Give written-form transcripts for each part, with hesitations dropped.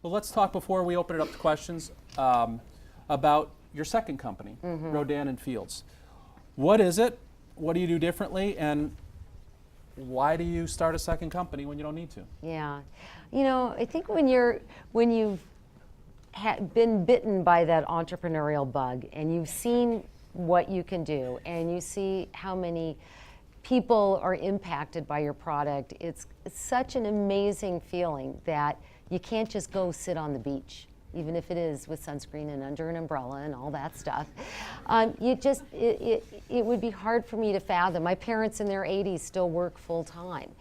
Well, let's talk before we open it up to questions about your second company, Rodan and Fields. What is it? What do you do differently? And why do you start a second company when you don't need to? Yeah, you know, I think when you've been bitten by that entrepreneurial bug and you've seen what you can do and you see how many people are impacted by your product, it's such an amazing feeling that you can't just go sit on the beach, even if it is with sunscreen and under an umbrella and all that stuff. It would be hard for me to fathom. My parents in their 80s still work full time.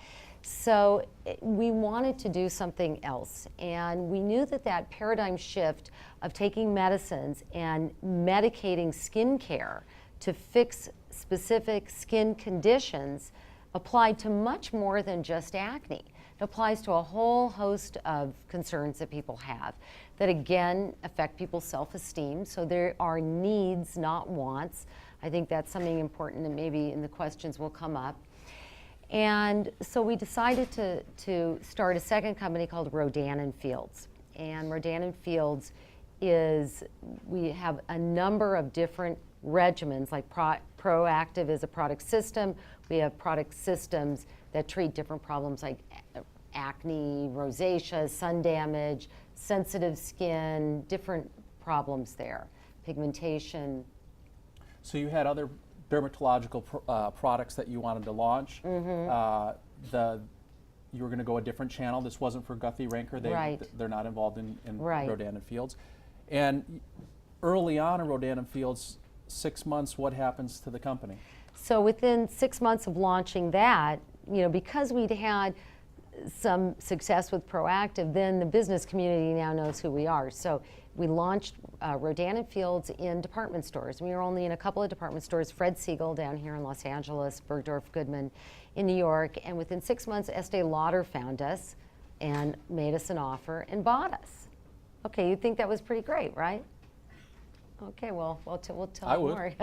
So we wanted to do something else. And we knew that that paradigm shift of taking medicines and medicating skincare to fix specific skin conditions applied to much more than just acne. It applies to a whole host of concerns that people have that, again, affect people's self-esteem. So there are needs, not wants. I think that's something important and maybe in the questions will come up. And so we decided to start a second company called Rodan and Fields. And Rodan and Fields is, we have a number of different regimens, like Proactive is a product system. We have product systems that treat different problems like acne, rosacea, sun damage, sensitive skin, different problems there, pigmentation. So you had other dermatological products that you wanted to launch. You were going to go a different channel. This wasn't for Guthrie Ranker. They're not involved in Rodan and Fields. And early on in Rodan and Fields, 6 months, what happens to the company? So within 6 months of launching that, you know, because we'd had some success with Proactive, then the business community now knows who we are. So we launched Rodan and Fields in department stores. We were only in a couple of department stores, Fred Siegel down here in Los Angeles, Bergdorf Goodman in New York, and within 6 months, Estee Lauder found us and made us an offer and bought us. Okay, you'd think that was pretty great, right? Okay, well, we'll tell more.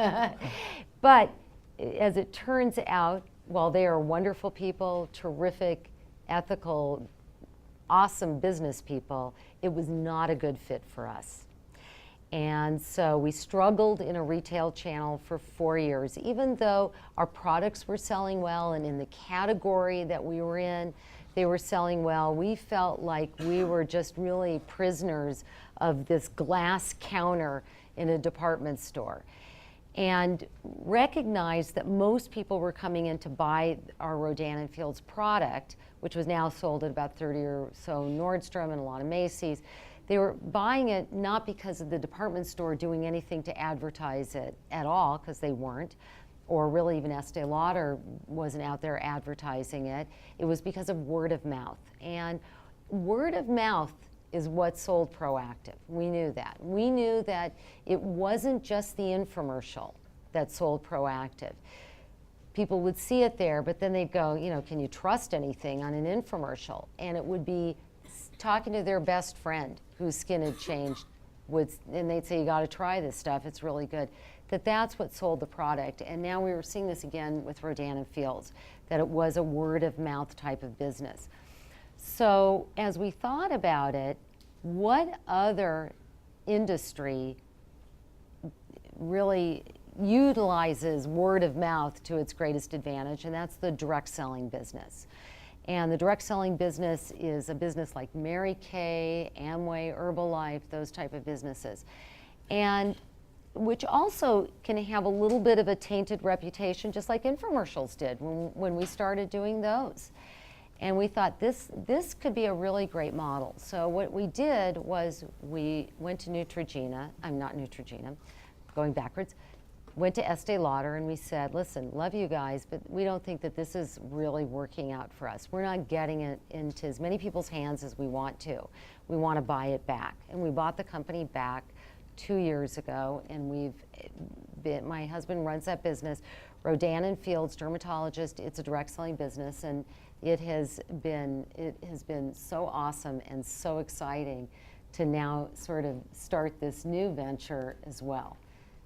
But as it turns out, while they are wonderful people, terrific, ethical, awesome business people, it was not a good fit for us. And so we struggled in a retail channel for 4 years. Even though our products were selling well and in the category that we were in, they were selling well, we felt like we were just really prisoners of this glass counter in a department store. And recognized that most people were coming in to buy our Rodan and Fields product, which was now sold at about 30 or so Nordstrom and a lot of Macy's. They were buying it not because of the department store doing anything to advertise it at all, because they weren't, or really even Estee Lauder wasn't out there advertising it. It was because of word of mouth. And word of mouth is what sold Proactive. We knew that. We knew that it wasn't just the infomercial that sold Proactive. People would see it there, but then they'd go, you know, can you trust anything on an infomercial? And it would be talking to their best friend whose skin had changed, and they'd say, you got to try this stuff, it's really good. That's what sold the product. And now we were seeing this again with Rodan and Fields, that it was a word of mouth type of business. So as we thought about it, what other industry really utilizes word of mouth to its greatest advantage? And that's the direct selling business. And the direct selling business is a business like Mary Kay, Amway, Herbalife, those type of businesses. And which also can have a little bit of a tainted reputation, just like infomercials did when we started doing those. And we thought this could be a really great model. So what we did was we went to Neutrogena, going backwards, went to Estee Lauder and we said, listen, love you guys, but we don't think that this is really working out for us. We're not getting it into as many people's hands as we want to. We want to buy it back. And we bought the company back 2 years ago, and my husband runs that business, Rodan and Fields Dermatologist. It's a direct selling business, and it has been so awesome and so exciting to now sort of start this new venture as well,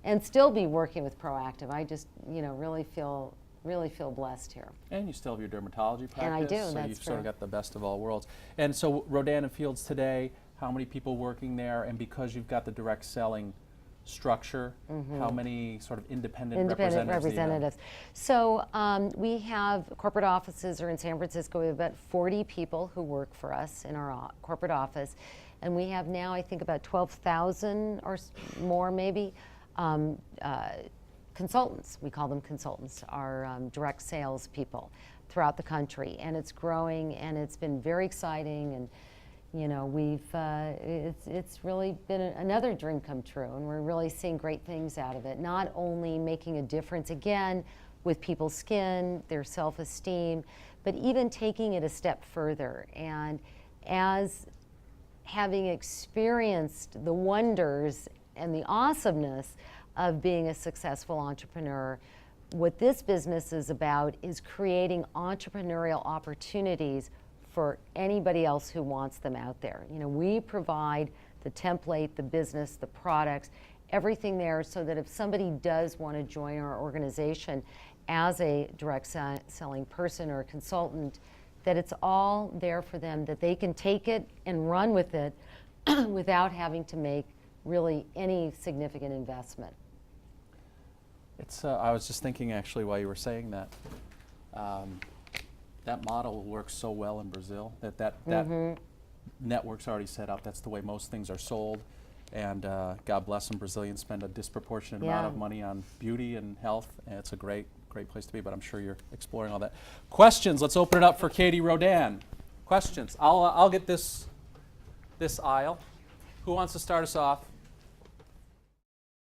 and still be working with Proactive. I just, you know, really feel blessed here. And you still have your dermatology practice. And I do, so that's you've true. sort of got the best of all worlds. And so Rodan and Fields today, how many people working there, and because you've got the direct selling structure, how many sort of independent representatives do you have? So we have corporate offices are in San Francisco. We have about 40 people who work for us in our corporate office. And we have now, I think, about 12,000 or more maybe consultants. We call them consultants, our direct sales people throughout the country. And it's growing, and it's been very exciting. And you know, it's really been another dream come true, and we're really seeing great things out of it. Not only making a difference, again, with people's skin, their self-esteem, but even taking it a step further. And as having experienced the wonders and the awesomeness of being a successful entrepreneur, what this business is about is creating entrepreneurial opportunities for anybody else who wants them out there. You know, we provide the template, the business, the products, everything there, so that if somebody does want to join our organization as a direct selling person or a consultant, that it's all there for them, that they can take it and run with it without having to make really any significant investment. It's, I was just thinking actually while you were saying that, that model works so well in Brazil, that network's already set up. That's the way most things are sold. And God bless them, Brazilians spend a disproportionate amount of money on beauty and health, and it's a great place to be, but I'm sure you're exploring all that. Questions, let's open it up for Katie Rodan. Questions, I'll get this aisle. Who wants to start us off?